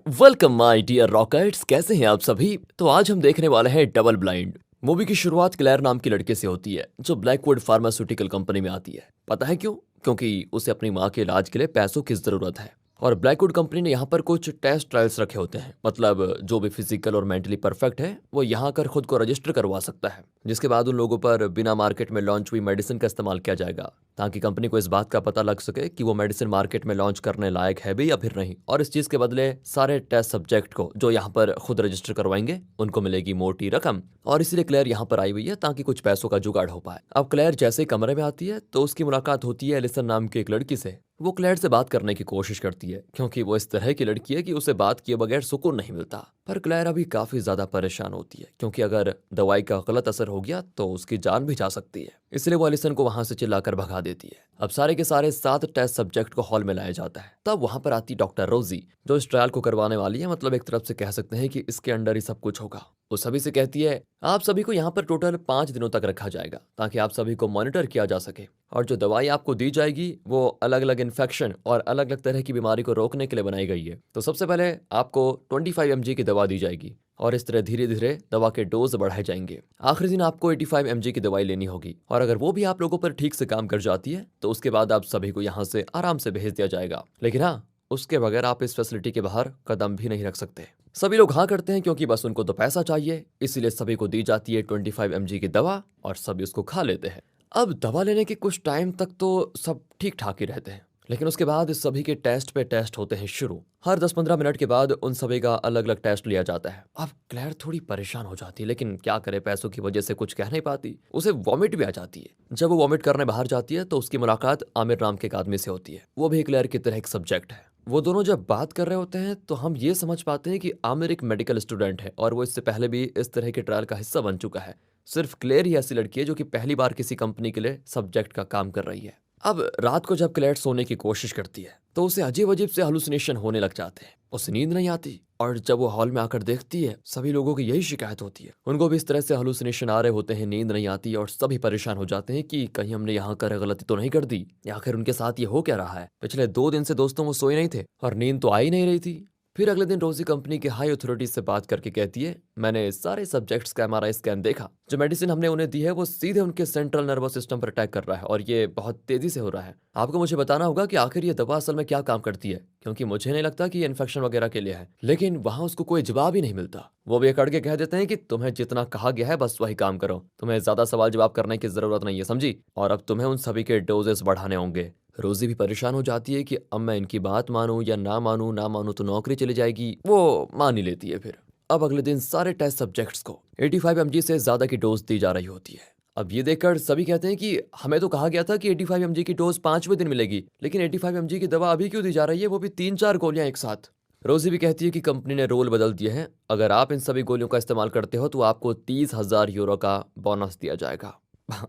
Welcome my dear rockets, कैसे हैं आप सभी। तो आज हम देखने वाले हैं डबल ब्लाइंड। मूवी की शुरुआत क्लेयर नाम की लड़के से होती है जो ब्लैकवुड फार्मास्यूटिकल कंपनी में आती है। पता है क्यों? क्योंकि उसे अपनी माँ के इलाज के लिए पैसों की जरूरत है और ब्लैकवुड कंपनी ने यहाँ पर कुछ टेस्ट ट्रायल्स रखे होते हैं। मतलब जो भी फिजिकल और मेंटली परफेक्ट है वो यहाँ कर खुद को रजिस्टर करवा सकता है, जिसके बाद उन लोगों पर बिना मार्केट में लॉन्च हुई मेडिसिन का इस्तेमाल किया जाएगा ताकि कंपनी को इस बात का पता लग सके कि वो मेडिसिन मार्केट में लॉन्च करने लायक है भी या फिर नहीं। और इस चीज के बदले सारे टेस्ट सब्जेक्ट को जो यहाँ पर खुद रजिस्टर करवाएंगे उनको मिलेगी मोटी रकम। और इसीलिए क्लेयर यहाँ पर आई हुई है ताकि कुछ पैसों का जुगाड़ हो पाए। अब क्लेयर जैसे ही कमरे में आती है तो उसकी मुलाकात होती है एलिसन नाम की एक लड़की से। वो क्लेयर से बात करने की कोशिश करती है क्योंकि वो इस तरह की लड़की है कि उसे बात किए बगैर सुकून नहीं मिलता। पर क्लेयर अभी काफी ज्यादा परेशान होती है क्योंकि अगर दवाई का गलत असर हो गया तो उसकी जान भी जा सकती है। इसलिए वो एलिसन को वहां से चिल्लाकर भगा देती है। अब सारे के सारे 7 टेस्ट सब्जेक्ट को हॉल में लाया जाता है। तब वहां पर आती डॉक्टर रोजी जो इस ट्रायल को करवाने वाली है। मतलब एक तरफ से कह सकते हैं कि इसके अंडर ही सब कुछ होगा। वो सभी से कहती है आप सभी को यहाँ पर टोटल 5 दिनों तक रखा जाएगा ताकि आप सभी को मॉनिटर किया जा सके। और जो दवाई आपको दी जाएगी वो अलग अलग इन्फेक्शन और अलग अलग तरह की बीमारी को रोकने के लिए बनाई गई है। तो सबसे पहले आपको 25 mg की दवा दी जाएगी और इस तरह धीरे धीरे दवा के डोज बढ़ाए जाएंगे। आखिरी दिन आपको 85 mg की दवाई लेनी होगी और अगर वो भी आप लोगों पर ठीक से काम कर जाती है तो उसके बाद आप सभी को यहाँ से आराम से भेज दिया जाएगा। लेकिन हाँ, उसके बगैर आप इस फैसिलिटी के बाहर कदम भी नहीं रख सकते। सभी लोग हाँ करते हैं क्योंकि बस उनको तो पैसा चाहिए। इसीलिए सभी को दी जाती है 25 mg की दवा और सभी उसको खा लेते हैं। अब दवा लेने के कुछ टाइम तक तो सब ठीक ठाक ही रहते हैं, लेकिन उसके बाद इस सभी के टेस्ट पे टेस्ट होते हैं शुरू। हर 10-15 मिनट के बाद उन सभी का अलग अलग टेस्ट लिया जाता है। अब क्लेयर थोड़ी परेशान हो जाती है, लेकिन क्या करे, पैसों की वजह से कुछ कह नहीं पाती। उसे वॉमिट भी आ जाती है। जब वो वॉमिट करने बाहर जाती है तो उसकी मुलाकात आमिर नाम के एक आदमी से होती है। वो भी क्लेयर की तरह एक सब्जेक्ट है। वो दोनों जब बात कर रहे होते हैं तो हम ये समझ पाते हैं कि आमिर एक मेडिकल स्टूडेंट है और वो इससे पहले भी इस तरह के ट्रायल का हिस्सा बन चुका है। सिर्फ क्लेयर ही ऐसी लड़की है जो कि पहली बार किसी कंपनी के लिए सब्जेक्ट का काम कर रही है। अब रात को जब क्लेयर सोने की कोशिश करती है तो उसे अजीब अजीब से हेलुसिनेशन होने लग जाते हैं। उसे नींद नहीं आती और जब वो हॉल में आकर देखती है सभी लोगों की यही शिकायत होती है। उनको भी इस तरह से हेलुसिनेशन आ रहे होते हैं, नींद नहीं आती और सभी परेशान हो जाते हैं कि कहीं हमने यहाँ कर गलती तो नहीं कर दी या आखिर उनके साथ ये हो क्या रहा है। पिछले 2 दिन से दोस्तों वो सोए नहीं थे और नींद तो आ ही नहीं रही थी। फिर अगले दिन रोजी कंपनी के हाई अथॉरिटीज से बात करके कहती है मैंने सारे सब्जेक्ट्स का MRI स्कैन देखा। जो मेडिसिन हमने उन्हें दी है वो सीधे उनके सेंट्रल नर्वस सिस्टम पर अटैक कर रहा है और ये बहुत तेजी से हो रहा है। आपको मुझे बताना होगा कि आखिर ये दवा असल में क्या काम करती है, क्योंकि मुझे नहीं लगता कि ये इन्फेक्शन वगैरह के लिए है। लेकिन वहां उसको कोई जवाब ही नहीं मिलता। वो भी अकड़ के कह देते हैं कि तुम्हें जितना कहा गया है बस वही काम करो, तुम्हें ज्यादा सवाल जवाब करने की जरूरत नहीं है, समझी। और अब तुम्हें उन सभी के डोजेस बढ़ाने होंगे। रोजी भी परेशान हो जाती है कि अब मैं इनकी बात मानूं या ना मानूं, ना मानूं तो नौकरी चली जाएगी। वो मान ही लेती है। फिर अब अगले दिन सारे टेस्ट सब्जेक्ट्स को 85 mg से ज्यादा की डोज दी जा रही होती है। अब ये देखकर सभी कहते हैं कि हमें तो कहा गया था कि 85 mg की डोज 5वें दिन मिलेगी, लेकिन 85 mg की दवा अभी क्यों दी जा रही है, वो भी 3-4 गोलियां एक साथ। रोजी भी कहती है कि कंपनी ने रोल बदल दिए हैं, अगर आप इन सभी गोलियों का इस्तेमाल करते हो तो आपको 30,000 यूरो का बोनस दिया जाएगा।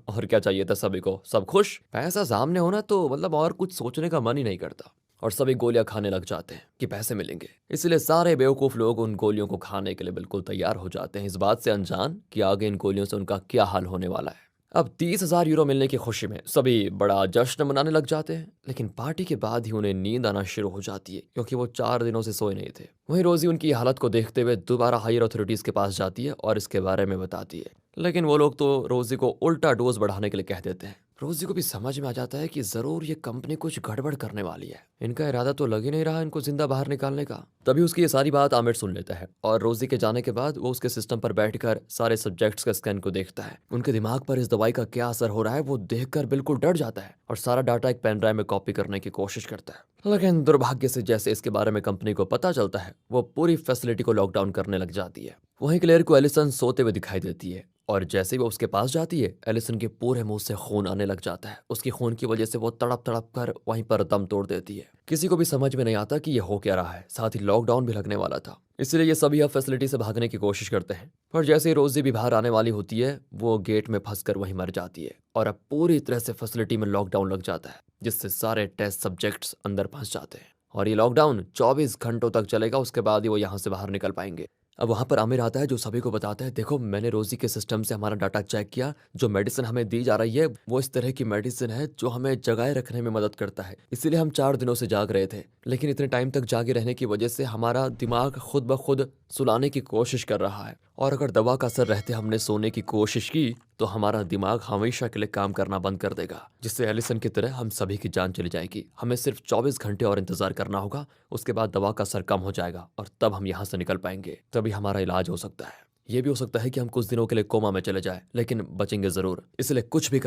और क्या चाहिए था सभी को, सब खुश। पैसा सामने होना तो मतलब और कुछ सोचने का मन ही नहीं करता और सभी गोलियां खाने लग जाते हैं कि पैसे मिलेंगे। इसलिए सारे बेवकूफ लोग उन गोलियों को खाने के लिए बिल्कुल तैयार हो जाते हैं, इस बात से अनजान कि आगे इन गोलियों से उनका क्या हाल होने वाला है। अब 30,000 यूरो मिलने की खुशी में सभी बड़ा जश्न मनाने लग जाते हैं, लेकिन पार्टी के बाद ही उन्हें नींद आना शुरू हो जाती है क्योंकि वो 4 दिनों से सोए नहीं थे। वहीं रोजी उनकी हालत को देखते हुए दोबारा हायर अथॉरिटीज के पास जाती है और इसके बारे में बताती है, लेकिन वो लोग तो रोजी को उल्टा डोज बढ़ाने के लिए कह देते हैं। रोजी को भी समझ में आ जाता है कि जरूर ये कंपनी कुछ गड़बड़ करने वाली है, इनका इरादा तो लग ही नहीं रहा इनको जिंदा बाहर निकालने का। तभी उसकी ये सारी बात आमिर सुन लेता है और रोजी के जाने के बाद वो उसके सिस्टम पर बैठकर सारे सब्जेक्ट्स का स्कैन को देखता है। उनके दिमाग पर इस दवाई का क्या असर हो रहा है वो देखकर बिल्कुल डर जाता है और सारा डाटा एक पेन ड्राइव में कॉपी करने की कोशिश करता है। लेकिन दुर्भाग्य से जैसे इसके बारे में कंपनी को पता चलता है वो पूरी फैसिलिटी को लॉकडाउन करने लग जाती है। वहीं क्लेयर को एलिसन सोते हुए दिखाई देती है और जैसे ही वो उसके पास जाती है एलिसन के पूरे मुंह से खून आने लग जाता है। उसकी खून की वजह से वो तड़प तड़प कर वहीं पर दम तोड़ देती है। किसी को भी समझ में नहीं आता कि ये हो क्या रहा है, साथ ही लॉकडाउन भी लगने वाला था, इसलिए ये सभी अब फैसिलिटी से भागने की कोशिश करते हैं। पर जैसे ही रोजी भी बाहर आने वाली होती है वो गेट में फंसकर वहीं मर जाती है और अब पूरी तरह से फैसिलिटी में लॉकडाउन लग जाता है, जिससे सारे टेस्ट सब्जेक्ट्स अंदर फंस जाते हैं और ये लॉकडाउन 24 घंटों तक चलेगा। उसके बाद ही वो यहाँ से बाहर निकल पाएंगे। अब वहाँ पर आमिर आता है जो सभी को बताता है, देखो मैंने रोजी के सिस्टम से हमारा डाटा चेक किया, जो मेडिसिन हमें दी जा रही है वो इस तरह की मेडिसिन है जो हमें जगाए रखने में मदद करता है, इसीलिए हम 4 दिनों से जाग रहे थे। लेकिन इतने टाइम तक जागे रहने की वजह से हमारा दिमाग खुद ब खुद सुलाने की कोशिश कर रहा है, और अगर दवा का असर रहते हमने सोने की कोशिश की तो हमारा दिमाग हमेशा के लिए काम करना बंद कर देगा, जिससे एलिसन की तरह हम सभी की जान चली जाएगी। हमें सिर्फ 24 घंटे और इंतजार करना होगा, उसके बाद दवा का असर कम हो जाएगा और तब हम यहाँ से निकल पाएंगे, तभी हमारा इलाज हो सकता है। ये भी हो सकता है कि हम कुछ दिनों के लिए कोमा में चले जाए, लेकिन बचेंगे जरूर। इसलिए कुछ भी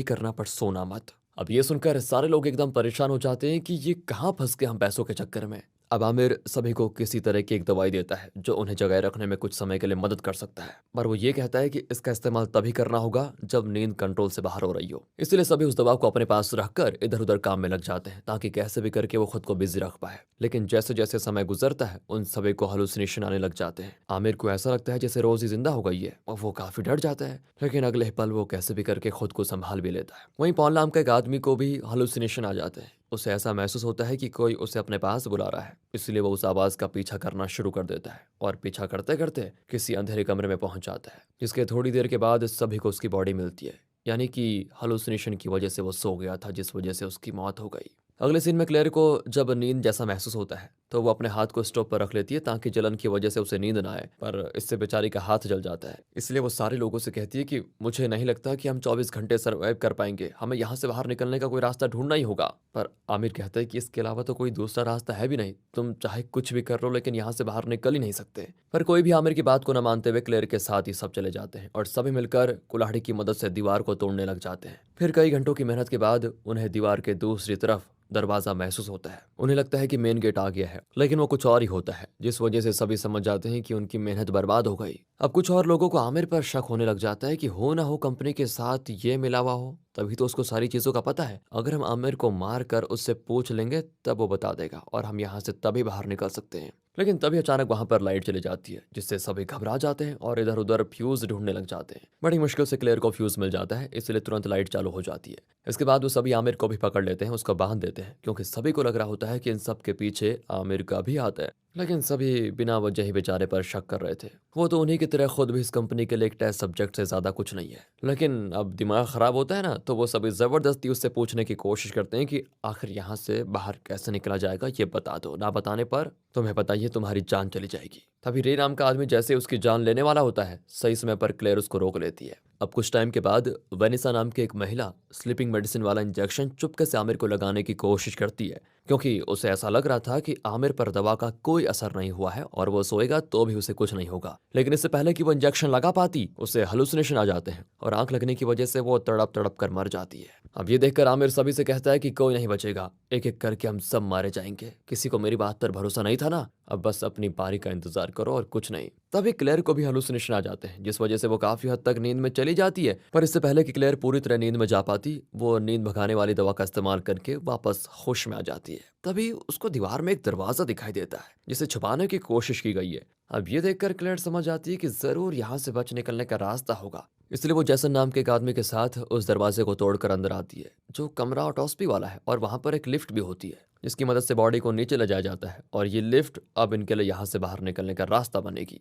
करना पर सोना मत। अब ये सुनकर सारे लोग एकदम परेशान हो जाते हैं कि ये कहाँ फंस गए हम पैसों के चक्कर में। अब आमिर सभी को किसी तरह की एक दवाई देता है जो उन्हें जगाए रखने में कुछ समय के लिए मदद कर सकता है, पर वो ये कहता है कि इसका इस्तेमाल तभी करना होगा जब नींद कंट्रोल से बाहर हो रही हो। इसलिए सभी उस दवा को अपने पास रखकर इधर उधर काम में लग जाते हैं ताकि कैसे भी करके वो खुद को बिजी रख पाए। लेकिन जैसे जैसे समय गुजरता है उन सभी को हेलुसिनेशन आने लग जाते हैं। आमिर को ऐसा लगता है जैसे रोज ही जिंदा हो गई है और वो काफी डर जाता है, लेकिन अगले पल वो कैसे भी करके खुद को संभाल भी लेता है। वहीं पॉल नाम का एक आदमी को भी हेलुसिनेशन आ जाते हैं। उसे ऐसा महसूस होता है कि कोई उसे अपने पास बुला रहा है, इसलिए वो उस आवाज का पीछा करना शुरू कर देता है और पीछा करते करते किसी अंधेरे कमरे में पहुंच जाता है, जिसके थोड़ी देर के बाद सभी को उसकी बॉडी मिलती है, यानी कि हेलुसिनेशन की वजह से वो सो गया था, जिस वजह से उसकी मौत हो गई। अगले सीन में क्लेयर को जब नींद जैसा महसूस होता है तो वो अपने हाथ को स्टोव पर रख लेती है ताकि जलन की वजह से उसे नींद ना आए, पर इससे बेचारी का हाथ जल जाता है। इसलिए वो सारे लोगों से कहती है कि मुझे नहीं लगता कि हम 24 घंटे सर्वाइव कर पाएंगे, हमें यहाँ से बाहर निकलने का कोई रास्ता ढूंढना ही होगा। पर आमिर कहता है कि इसके अलावा तो कोई दूसरा रास्ता है भी नहीं, तुम चाहे कुछ भी कर लो लेकिन यहाँ से बाहर निकल ही नहीं सकते। पर कोई भी आमिर की बात को न मानते हुए क्लेयर के साथ ही सब चले जाते हैं और सभी मिलकर कुल्हाड़ी की मदद से दीवार को तोड़ने लग जाते हैं। फिर कई घंटों की मेहनत के बाद उन्हें दीवार के दूसरी तरफ दरवाजा महसूस होता है। उन्हें लगता है कि मेन गेट आ गया है, लेकिन वो कुछ और ही होता है, जिस वजह से सभी समझ जाते हैं कि उनकी मेहनत बर्बाद हो गई। अब कुछ और लोगों को आमिर पर शक होने लग जाता है कि हो ना हो कंपनी के साथ ये मिला हुआ हो, तभी तो उसको सारी चीजों का पता है। अगर हम आमिर को मार कर उससे पूछ लेंगे तब वो बता देगा और हम यहाँ से तभी बाहर निकल सकते हैं। लेकिन तभी अचानक वहां पर लाइट चली जाती है, जिससे सभी घबरा जाते हैं और इधर उधर फ्यूज ढूंढने लग जाते हैं। बड़ी मुश्किल से क्लेयर को फ्यूज मिल जाता है, इसलिए तुरंत लाइट चालू हो जाती है। इसके बाद वो सभी आमिर को भी पकड़ लेते हैं, उसको बांध देते हैं, क्योंकि सभी को लग रहा होता है कि इन सब के पीछे आमिर का भी हाथ है। लेकिन सभी बिना वजह ही बेचारे पर शक कर रहे थे। वो तो उन्हीं की तरह खुद भी इस कंपनी के लिए एक टेस्ट सब्जेक्ट से ज्यादा कुछ नहीं है। लेकिन अब दिमाग खराब होता है ना, तो वो सभी जबरदस्ती उससे पूछने की कोशिश करते हैं कि आखिर यहाँ से बाहर कैसे निकला जाएगा, ये बता दो, ना बताने पर तुम्हें पता ही है तुम्हारी जान चली जाएगी। तभी रे नाम का आदमी जैसे उसकी जान लेने वाला होता है, सही समय पर क्लेयर उसको रोक लेती है। अब कुछ टाइम के बाद वेनिसा नाम की एक महिला स्लीपिंग मेडिसिन वाला इंजेक्शन चुपके से आमिर को लगाने की कोशिश करती है, क्योंकि उसे ऐसा लग रहा था कि आमिर पर दवा का कोई असर नहीं हुआ है और वो सोएगा तो भी उसे कुछ नहीं होगा। लेकिन इससे पहले कि वो इंजेक्शन लगा पाती उसे हेलुसिनेशन आ जाते हैं और आंख लगने की वजह से वो तड़प तड़प कर मर जाती है। अब ये देखकर आमिर सभी से कहता है कि कोई नहीं बचेगा, एक एक करके हम सब मारे जाएंगे। किसी को मेरी बात पर भरोसा नहीं था ना, अब बस अपनी बारी का इंतजार करो और कुछ नहीं। तभी क्लेयर को भी हेलुसिनेशन आ जाते हैं, जिस वजह से वो काफी हद तक नींद में चली जाती है। पर इससे पहले कि क्लेयर पूरी तरह नींद में जा पाती, वो नींद भगाने वाली दवा का इस्तेमाल करके वापस होश में आ जाती है। तभी उसको दीवार में एक दरवाजा दिखाई देता है जिसे छुपाने की कोशिश की गई है। अब ये देखकर क्लेयर समझ जाती है कि जरूर यहाँ से बच निकलने का रास्ता होगा, इसलिए वो जैसन नाम के एक आदमी के साथ उस दरवाजे को तोड़कर अंदर आती है, जो कमरा ऑटोस्पी वाला है, और वहां पर एक लिफ्ट भी होती है जिसकी मदद से बॉडी को नीचे ले जाया जाता है, और ये लिफ्ट अब इनके लिए यहाँ से बाहर निकलने का रास्ता बनेगी।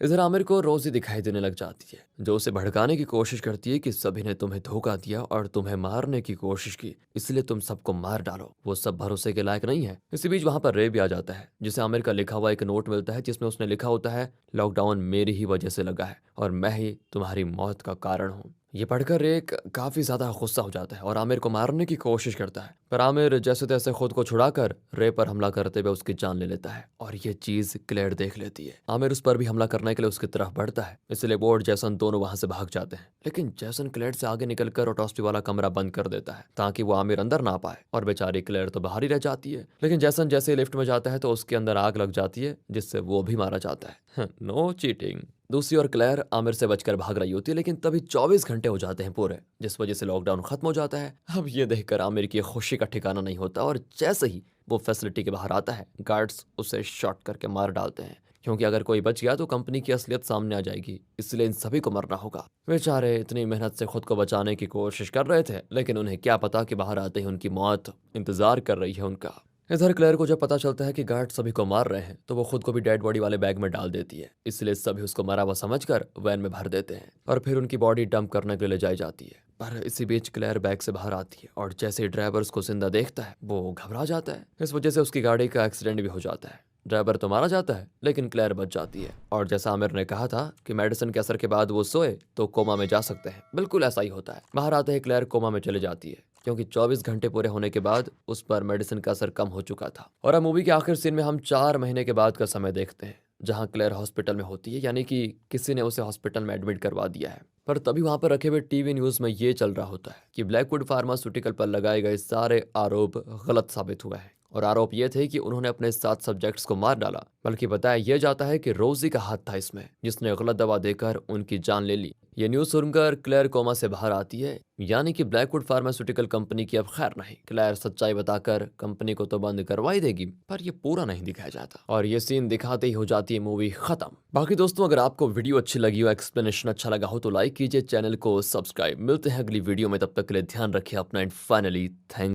इधर आमिर को रोजी दिखाई देने लग जाती है, जो उसे भड़काने की कोशिश करती है कि सभी ने तुम्हें धोखा दिया और तुम्हें मारने की कोशिश की, इसलिए तुम सबको मार डालो, वो सब भरोसे के लायक नहीं है। इसी बीच वहां पर रे भी आ जाता है, जिसे आमिर का लिखा हुआ एक नोट मिलता है, जिसमें उसने लिखा होता है लॉकडाउन मेरी ही वजह से लगा है और मैं ही तुम्हारी मौत का कारण हूँ। ये पढ़कर रे काफी ज्यादा गुस्सा हो जाता है और आमिर को मारने की कोशिश करता है, पर आमिर जैसे तैसे खुद को छुड़ाकर रे पर हमला करते हुए उसकी जान ले लेता है, और ये चीज क्लेयर देख लेती है। आमिर उस पर भी हमला करने के लिए उसकी तरफ बढ़ता है, इसलिए वो और जैसन दोनों वहां से भाग जाते हैं। लेकिन जैसन क्लेयर से आगे निकलकर ऑटोस्पी वाला कमरा बंद कर देता है ताकि वो आमिर अंदर ना पाए, और बेचारी क्लेयर तो बाहर ही रह जाती है। लेकिन जैसन जैसे लिफ्ट में जाता है तो उसके अंदर आग लग जाती है, जिससे वो भी मारा जाता है। No cheating. दूसरी ओर क्लेयर आमिर से बचकर भाग रही होती है, लेकिन तभी 24 घंटे हो जाते हैं पूरे, जिस वजह से लॉकडाउन खत्म हो जाता है। अब ये देखकर आमिर की खुशी का ठिकाना नहीं होता, और जैसे ही वो फैसिलिटी के बाहर आता है, गार्ड्स उसे शॉट करके मार डालते हैं, क्योंकि अगर कोई बच गया तो कंपनी की असलियत सामने आ जाएगी, इसलिए इन सभी को मरना होगा। बेचारे इतनी मेहनत से खुद को बचाने की कोशिश कर रहे थे, लेकिन उन्हें क्या पता कि बाहर आते ही उनकी मौत इंतजार कर रही है उनका। इधर क्लेयर को जब पता चलता है कि गार्ड सभी को मार रहे हैं तो वो खुद को भी डेड बॉडी वाले बैग में डाल देती है, इसलिए सभी उसको मरा हुआ समझकर वैन में भर देते हैं और फिर उनकी बॉडी डंप करने के लिए ले जाई जाती है। पर इसी बीच क्लेयर बैग से बाहर आती है और जैसे ही ड्राइवर उसको जिंदा देखता है वो घबरा जाता है। इस वजह से उसकी गाड़ी का एक्सीडेंट भी हो जाता है। ड्राइवर तो मारा जाता है लेकिन क्लेयर बच जाती है। और जैसा आमिर ने कहा था कि मेडिसिन के असर के बाद वो सोए तो कोमा में जा सकते हैं, बिल्कुल ऐसा ही होता है। बाहर आते ही क्लेयर कोमा में चली जाती है क्योंकि 24 घंटे पूरे होने के बाद उस पर मेडिसिन का असर कम हो चुका था। और अब मूवी के आखिर सीन में हम 4 महीने के बाद का समय देखते हैं जहां क्लेयर हॉस्पिटल में होती है, यानी कि किसी ने उसे हॉस्पिटल में एडमिट करवा दिया है। पर तभी वहां पर रखे हुए टीवी न्यूज में ये चल रहा होता है कि ब्लैकवुड फार्मास्यूटिकल पर लगाए गए सारे आरोप गलत साबित हुए हैं। और आरोप ये थे कि उन्होंने अपने 7 सब्जेक्ट्स को मार डाला, बल्कि बताया यह जाता है कि रोजी का हाथ था इसमें, जिसने गलत दवा देकर उनकी जान ले ली। ये न्यूज सुनकर क्लेयर कोमा से बाहर आती है, यानी कि ब्लैकवुड फार्मास्यूटिकल कंपनी की अब खैर नहीं। क्लेयर सच्चाई बताकर कंपनी को तो बंद करवा ही देगी, पर ये पूरा नहीं दिखाया जाता और ये सीन दिखाते ही हो जाती है मूवी खत्म। बाकी दोस्तों, अगर आपको वीडियो अच्छी लगी हो, एक्सप्लेनेशन अच्छा लगा हो तो लाइक कीजिए, चैनल को सब्सक्राइब। मिलते हैं अगली वीडियो में, तब तक के लिए ध्यान रखिए अपना एंड फाइनली थैंक